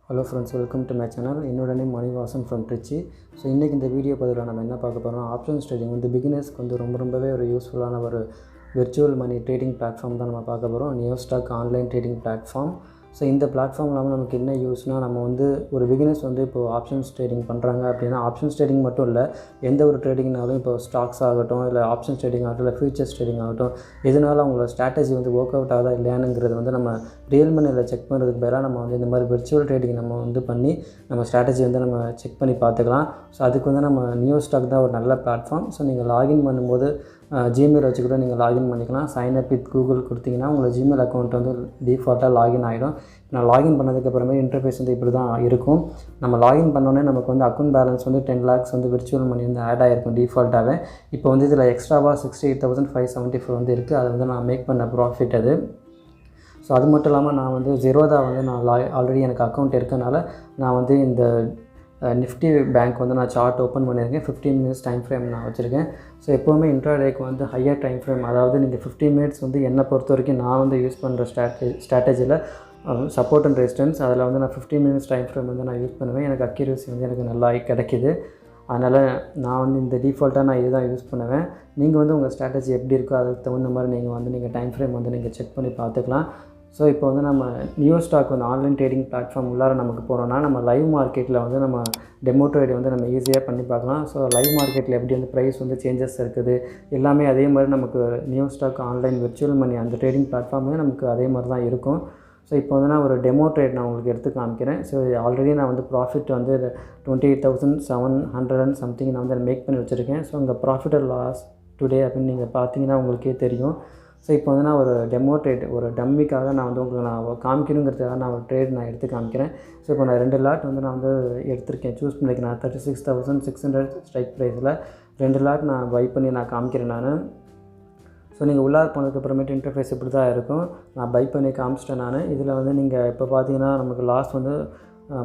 Hello friends, welcome to my channel. என்னோட name Manivasan from Trichy. So இன்றைக்கி இந்த வீடியோ பதிவில் நம்ம என்ன பார்க்க போகிறோம், ஆப்ஷன்ஸ் ட்ரேடிங் வந்து பிகினர்ஸ்க்கு வந்து ரொம்பவே ஒரு யூஸ்ஃபுல்லான ஒரு விர்ச்சுவல் மணி ட்ரேடிங் பிளாட்ஃபார்ம் தான் நம்ம பார்க்க போகிறோம். நியோஸ்டாக் ஆன்லைன் ட்ரேடிங் பிளாட்ஃபார்ம். ஸோ இந்த பிளாட்ஃபார்ம் இல்லாமல் நமக்கு என்ன யூஸ்னால், நம்ம வந்து ஒரு பிகினர்ஸ் வந்து இப்போது ஆப்ஷன்ஸ் ட்ரேடிங் பண்ணுறாங்க அப்படின்னா, ஆப்ஷன்ஸ் ட்ரேடிங் மட்டும் இல்லை, எந்த ஒரு ட்ரேடிங்னாலும் இப்போ ஸ்டாக்ஸ் ஆகட்டும், இல்லை ஆப்ஷன்ஸ் ட்ரேடிங் ஆகட்டும், இல்லை ஃபியூச்சர்ஸ் ட்ரேடிங் ஆகட்டும், எதனால அவங்களோட ஸ்ட்ராட்டஜி வந்து ஒர்க் அவுட் ஆகுதா இல்லையானுங்கிறது வந்து நம்ம ரியல் மணியில் செக் பண்ணுறதுக்கு பதிலாக நம்ம வந்து இந்த மாதிரி விர்ச்சுவல் ட்ரேடிங் நம்ம வந்து பண்ணி நம்ம ஸ்ட்ராட்டஜி வந்து நம்ம செக் பண்ணி பார்த்துக்கலாம். ஸோ அதுக்கு வந்து நம்ம நியோஸ்டாக் தான் ஒரு நல்ல பிளாட்ஃபார்ம். ஸோ நீங்கள் லாகின் பண்ணும்போது ஜிமெயில் வச்சு கூட நீங்கள் லாகின் பண்ணிக்கலாம். சைன் அப் வித் கூகுள் கொடுத்தீங்கன்னா உங்களோட ஜிமெயில் அக்கௌண்ட் வந்து டிஃபால்ட்டாக லாகின் ஆகிடும். நான் லாகின் பண்ணதுக்கப்புறமே இன்டர்ஃபேஸ் வந்து இப்படி தான் இருக்கும். நம்ம லாகின் பண்ணோன்னே நமக்கு வந்து அக்கௌண்ட் பேலன்ஸ் வந்து 10 lakhs வந்து விர்ச்சுவல் மணி வந்து ஆட் ஆகிருக்கும் டிஃபால்ட்டாகவே. இப்போ வந்து இதில் எக்ஸ்ட்ராவாக 68,574 வந்து இருக்குது. அது வந்து நான் மேக் பண்ண ப்ராஃபிட் அது. ஸோ அது மட்டும் இல்லாமல் நான் வந்து ஜெரோதா வந்து நான் ஆல்ரெடி எனக்கு அக்கௌண்ட் இருக்கனால நான் வந்து இந்த நிஃப்டி பேங்க் வந்து நான் சார்ட் ஓப்பன் பண்ணியிருக்கேன். 15 minutes டைம் ஃப்ரேம் நான் வச்சுருக்கேன். ஸோ எப்போவுமே இன்ட்ராடேக்கு வந்து ஹையர் டைம் ஃப்ரேம், அதாவது நீங்கள் 15 minutes வந்து என்னை பொறுத்த வரைக்கும் நான் வந்து யூஸ் பண்ணுற ஸ்ட்ராட்டஜியில் சப்போர்ட் அண்ட் ரெசிஸ்டன்ஸ், அதில் வந்து நான் 15 minutes டைம் ஃப்ரேம் வந்து நான் யூஸ் பண்ணுவேன். எனக்கு அக்யூரசி வந்து எனக்கு நல்லா கிடைக்கிது. அதனால் நான் வந்து இந்த டிஃபால்ட்டாக நான் இதுதான் யூஸ் பண்ணுவேன். நீங்கள் வந்து உங்கள் ஸ்ட்ராட்டஜி எப்படி இருக்கோ அதுக்கு தகுந்த மாதிரி நீங்கள் டைம் ஃப்ரேம் வந்து நீங்கள் செக் பண்ணி பார்த்துக்கலாம். ஸோ இப்போ வந்து நம்ம நியோஸ்டாக் வந்து ஆன்லைன் ட்ரேடிங் பிளாட்ஃபார்ம் உள்ளார நமக்கு போகிறோன்னா, நம்ம லைவ் மார்க்கெட்டில் வந்து நம்ம டெமோ ட்ரேட் வந்து நம்ம ஈஸியாக பண்ணி பார்க்கலாம். ஸோ லைவ் மார்க்கெட்டில் எப்படி வந்து ப்ரைஸ் வந்து சேஞ்சஸ் இருக்குது எல்லாமே அதே மாதிரி நமக்கு நியோஸ்டாக் ஆன்லைன் விர்ச்சுவல் மணி அந்த ட்ரேடிங் பிளாட்ஃபார்மே நமக்கு அதே மாதிரி தான் இருக்கும். ஸோ இப்போ வந்து நான் ஒரு டெமோ ட்ரேட் நான் உங்களுக்கு எடுத்து காமிக்கிறேன். ஸோ ஆல்ரெடி நான் வந்து ப்ராஃபிட் வந்து 28,700 and something நான் வந்து மேக் பண்ணி வச்சுருக்கேன். ஸோ உங்கள் ப்ராஃபிட் அண்ட் லாஸ் டுடே அப்படின்னு நீங்கள் பார்த்தீங்கன்னா உங்களுக்கே தெரியும். ஸோ இப்போ வந்து நான் ஒரு டெமோ ட்ரேட், ஒரு டம்மிக்காக நான் வந்து உங்களுக்கு நான் காமிக்கணுங்கிறதுக்காக நான் ஒரு ட்ரேட் நான் எடுத்து காமிக்கிறேன். ஸோ இப்போ நான் 2 லாட் வந்து நான் வந்து எடுத்திருக்கேன், சூஸ் பண்ணியிருக்கேன். நான் 36,600 ஸ்ட்ரைக் ப்ரைஸில் 2 லாட் நான் பை பண்ணி நான் காமிக்கிறேன் நான். ஸோ நீங்கள் உள்ளார போனதுக்கப்புறமேட்டு இன்டர்ஃபேஸ் இப்படி தான் இருக்கும். நான் பை பண்ணி காமிச்சிட்டேன் நான். இதில் வந்து நீங்கள் இப்போ பார்த்தீங்கன்னா நமக்கு லாஸ் வந்து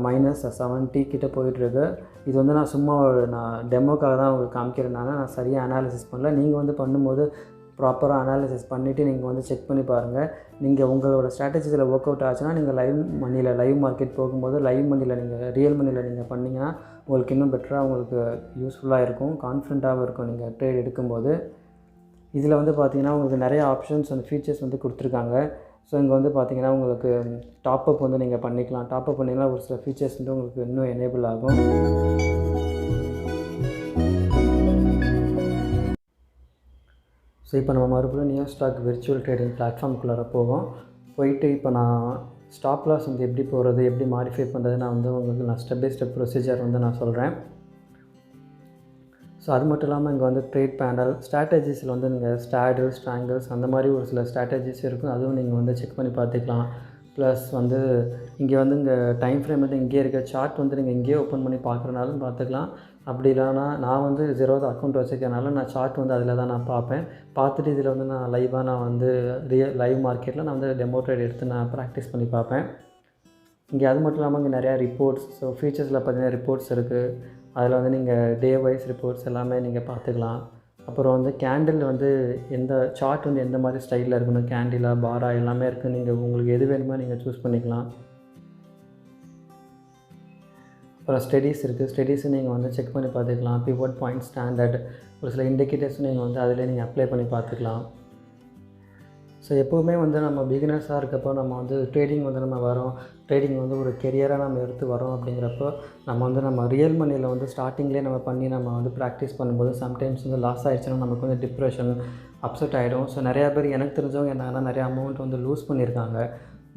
-70 கிட்ட போயிட்டுருக்கு. இது வந்து நான் சும்மா நான் டெமோக்காக தான் உங்களுக்கு காமிக்கிறேன் நான் சரியாக அனாலிசிஸ் பண்ணல. நீங்கள் வந்து பண்ணும்போது ப்ராப்பராக அனாலிசிஸ் பண்ணிவிட்டு நீங்கள் வந்து செக் பண்ணி பாருங்கள். நீங்கள் உங்களோட ஸ்ட்ராட்டஜியில் ஒர்க் அவுட் ஆச்சுன்னா நீங்கள் லைவ் மார்க்கெட் போகும்போது லைவ் மணியில் நீங்கள் ரியல் மணியில் நீங்கள் பண்ணிங்கன்னா உங்களுக்கு இன்னும் பெட்டராக உங்களுக்கு யூஸ்ஃபுல்லாக இருக்கும், கான்ஃபிடென்ட்டாகவும் இருக்கும் நீங்கள் ட்ரேட் எடுக்கும்போது. இதில் வந்து பார்த்திங்கன்னா உங்களுக்கு நிறைய ஆப்ஷன்ஸ் அந்த ஃபீச்சர்ஸ் வந்து கொடுத்துருக்காங்க. ஸோ இங்கே வந்து பார்த்திங்கன்னா உங்களுக்கு டாப்அப் வந்து நீங்கள் பண்ணிக்கலாம். டாப்அப் பண்ணிங்கன்னா ஒரு சில ஃபீச்சர்ஸ் வந்து உங்களுக்கு இன்னும் எனேபிள் ஆகும். ஸோ இப்போ நம்ம மறுபடியும் நியோஸ்டாக் விர்ச்சுவல் ட்ரேடிங் பிளாட்ஃபார்முக்குள்ளார போயிட்டு இப்போ நான் ஸ்டாப் லாஸ் வந்து எப்படி போகிறது, எப்படி மாடிஃபை பண்ணுறது நான் வந்து உங்களுக்கு நான் ஸ்டெப் பை ஸ்டெப் ப்ரொசீஜர் வந்து நான் சொல்கிறேன். ஸோ அது மட்டும் இல்லாமல் இங்கே வந்து ட்ரேட் பேனல் ஸ்ட்ராட்டஜிஸில் வந்து நீங்கள் ஸ்டாடில்ஸ், ஸ்ட்ராங்கிள்ஸ் அந்த மாதிரி ஒரு சில ஸ்ட்ராட்டஜிஸ் இருக்கும். அதுவும் நீங்கள் வந்து செக் பண்ணி பார்த்துக்கலாம். ப்ளஸ் வந்து இங்கே வந்து இங்கே டைம் ஃப்ரேம் வந்து இங்கேயே இருக்க சார்ட் வந்து நீங்கள் இங்கேயே ஓப்பன் பண்ணி பார்க்குறனாலும் பார்த்துக்கலாம். அப்படி இல்லைனா நான் வந்து ஜெரோதா அக்கௌண்ட் வச்சுருக்கனால நான் சார்ட் வந்து அதில் தான் நான் பார்ப்பேன். பார்த்துட்டு இதில் வந்து நான் லைவாக நான் வந்து லைவ் மார்க்கெட்டில் நான் வந்து டெமோ ட்ரேட் எடுத்து நான் ப்ராக்டிஸ் பண்ணி பார்ப்பேன். இங்கே அது மட்டும் இல்லாமல் இங்கே நிறையா ரிப்போர்ட்ஸ், ஸோ ஃபீச்சர்ஸில் பார்த்தீங்கன்னா ரிப்போர்ட்ஸ் இருக்குது. அதில் வந்து நீங்கள் டே வைஸ் ரிப்போர்ட்ஸ் எல்லாமே நீங்கள் பார்த்துக்கலாம். அப்புறம் வந்து கேண்டில் வந்து எந்த சார்ட் வந்து எந்த மாதிரி ஸ்டைலில் இருக்கணும், கேண்டிலா பாரா எல்லாமே இருக்குது. நீங்கள் உங்களுக்கு எது வேணுமோ நீங்கள் சூஸ் பண்ணிக்கலாம். அப்புறம் ஸ்டடீஸ் இருக்குது. ஸ்டடீஸும் நீங்கள் வந்து செக் பண்ணி பார்த்துக்கலாம். பிவோட் பாயிண்ட், ஸ்டாண்டர்ட், ஒரு சில இண்டிகேட்டர்ஸும் நீங்கள் வந்து அதிலே நீங்கள் அப்ளை பண்ணி பார்த்துக்கலாம். ஸோ எப்போவுமே வந்து நம்ம பிகினர்ஸாக இருக்கப்போ நம்ம வந்து ட்ரேடிங் வந்து நம்ம வரோம், ட்ரேடிங் வந்து ஒரு கெரியராக நம்ம எடுத்து வரோம் அப்படிங்கிறப்போ நம்ம ரியல் மணியில் வந்து ஸ்டார்டிங்லேயே நம்ம பண்ணி நம்ம வந்து ப்ராக்டிஸ் பண்ணும்போது சம்டைம்ஸ் வந்து லாஸ் ஆகிடுச்சுன்னா நமக்கு வந்து டிப்ரெஷன், அப்செட் ஆகிடும். ஸோ நிறையா பேர் எனக்கு தெரிஞ்சவங்க என்னன்னா நிறையா அமௌண்ட் வந்து லூஸ் பண்ணியிருக்காங்க.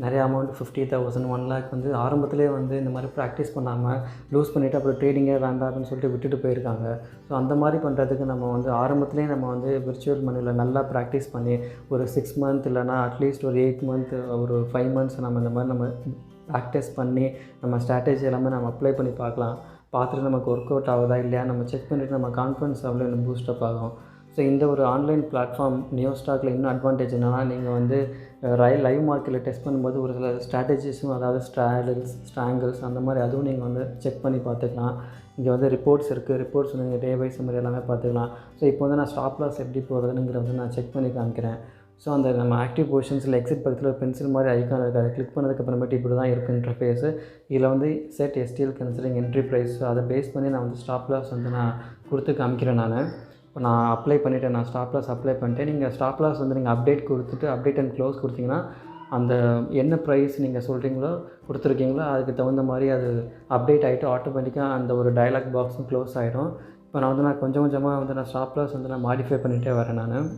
நிறைய அமௌண்ட் 50,000, 1 lakh வந்து ஆரம்பத்திலே வந்து இந்த மாதிரி ப்ராக்டிஸ் பண்ணாமல் லூஸ் பண்ணிவிட்டு அப்புறம் ட்ரேடிங்கே வேண்டாம் அப்படின்னு சொல்லிட்டு விட்டுட்டு போயிருக்காங்க. ஸோ அந்த மாதிரி பண்ணுறதுக்கு நம்ம வந்து ஆரம்பத்திலே நம்ம வந்து விர்ச்சுவல் மணியில் நல்லா ப்ராக்டிஸ் பண்ணி ஒரு 6 months இல்லைனா அட்லீஸ்ட் ஒரு 8 months, ஒரு 5 months நம்ம இந்த மாதிரி நம்ம ப்ராக்டிஸ் பண்ணி நம்ம ஸ்ட்ராட்டஜி எல்லாமே நம்ம அப்ளை பண்ணி பார்க்கலாம். பார்த்துட்டு நமக்கு ஒர்க் அவுட் ஆகுதா இல்லையா நம்ம செக் பண்ணிவிட்டு நம்ம கான்ஃபிடன்ஸ் அவ்வளோ இன்னும் பூஸ்டப் ஆகும். ஸோ இந்த ஒரு ஆன்லைன் பிளாட்ஃபார்ம் நியோஸ்டாக்கில் இன்னும் அட்வான்டேஜ் என்னென்னா, நீங்கள் வந்து லைவ் மார்க்கெட்டில் டெஸ்ட் பண்ணும்போது ஒரு சில ஸ்ட்ராட்டஜிஸும், அதாவது ஸ்ட்ராடில்ஸ், ஸ்ட்ராங்கிள்ஸ் அந்த மாதிரி அதுவும் நீங்கள் வந்து செக் பண்ணி பார்த்துக்கலாம். இங்கே வந்து ரிப்போர்ட்ஸ் இருக்குது. ரிப்போர்ட்ஸ் வந்து நீங்கள் டே வைஸ் மாதிரி எல்லாமே பார்த்துக்கலாம். ஸோ இப்போ வந்து நான் ஸ்டாப் லாஸ் எப்படி போகிறதுங்கிற வந்து நான் செக் பண்ணி காமிக்கிறேன். ஸோ அந்த நம்ம ஆக்டிவ் பொசிஷன்ஸில் எக்ஸிட் பக்கத்தில் ஒரு பென்சில் மாதிரி ஐக்கான் இருக்குது. அதை கிளிக் பண்ணதுக்கப்புறமேட்டு இப்படி தான் இருக்கும் இன்டர்ஃபேஸு. இதில் வந்து set STL considering entry price, அதை பேஸ் பண்ணி நான் வந்து ஸ்டாப் லாஸ் வந்து நான் கொடுத்து காமிக்கிறேன். இப்போ நான் அப்ளை பண்ணிவிட்டேன், நான் ஸ்டாப் லாஸ் அப்ளை பண்ணிட்டேன். நீங்கள் ஸ்டாப் லாஸ் வந்து நீங்கள் அப்டேட் கொடுத்துட்டு அப்டேட் அண்ட் க்ளோஸ் கொடுத்தீங்கன்னா அந்த என்ன ப்ரைஸ் நீங்கள் சொல்கிறீங்களோ கொடுத்துருக்கீங்களோ அதுக்கு தகுந்த மாதிரி அது அப்டேட் ஆகிட்டு ஆட்டோமேட்டிக்காக அந்த ஒரு டயலாக் பாக்ஸும் க்ளோஸ் ஆகிடும். இப்போ நான் கொஞ்சம் கொஞ்சமாக வந்து நான் ஸ்டாப் லாஸ் வந்து நான் மாடிஃபை பண்ணிகிட்டே வரேன் நான்.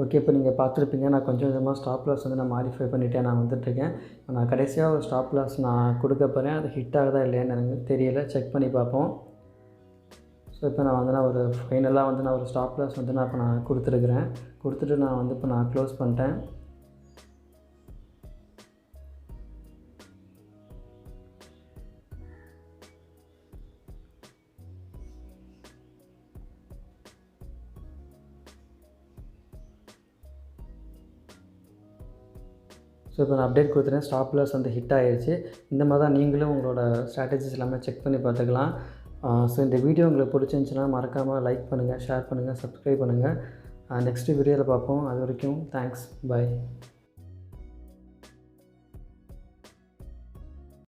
ஓகே, இப்போ நீங்கள் பார்த்துருப்பீங்க நான் கொஞ்சம் கொஞ்சமாக ஸ்டாப் லாஸ் வந்து நான் மாடிஃபை பண்ணிவிட்டேன், நான் வந்துட்டுருக்கேன். நான் கடைசியாக ஒரு ஸ்டாப் லாஸ் நான் கொடுக்க போகிறேன். அது ஹிட் ஆகுதா இல்லையான்னு எனக்கு தெரியல, செக் பண்ணி பார்ப்போம். ஸோ இப்போ நான் ஒரு ஃபைனலாக வந்து நான் ஒரு ஸ்டாப் லாஸ் வந்து நான் கொடுத்துருக்குறேன். கொடுத்துட்டு நான் வந்து இப்போ நான் க்ளோஸ் பண்ணிட்டேன். ஸோ இப்போ நான் அப்டேட் கொடுத்துட்டேன், ஸ்டாப் லாஸ் வந்து ஹிட் ஆகிடுச்சு. இந்த மாதிரி தான் நீங்களும் உங்களோட ஸ்ட்ராட்டஜிஸ் எல்லாமே செக் பண்ணி பார்த்துக்கலாம். ஸோ இந்த வீடியோ உங்களுக்கு பிடிச்சிருந்துச்சுன்னா மறக்காமல் லைக் பண்ணுங்கள், ஷேர் பண்ணுங்கள், சப்ஸ்கிரைப் பண்ணுங்கள். நெக்ஸ்ட்டு வீடியோவில் பார்ப்போம். அது வரைக்கும் தேங்க்ஸ், பை.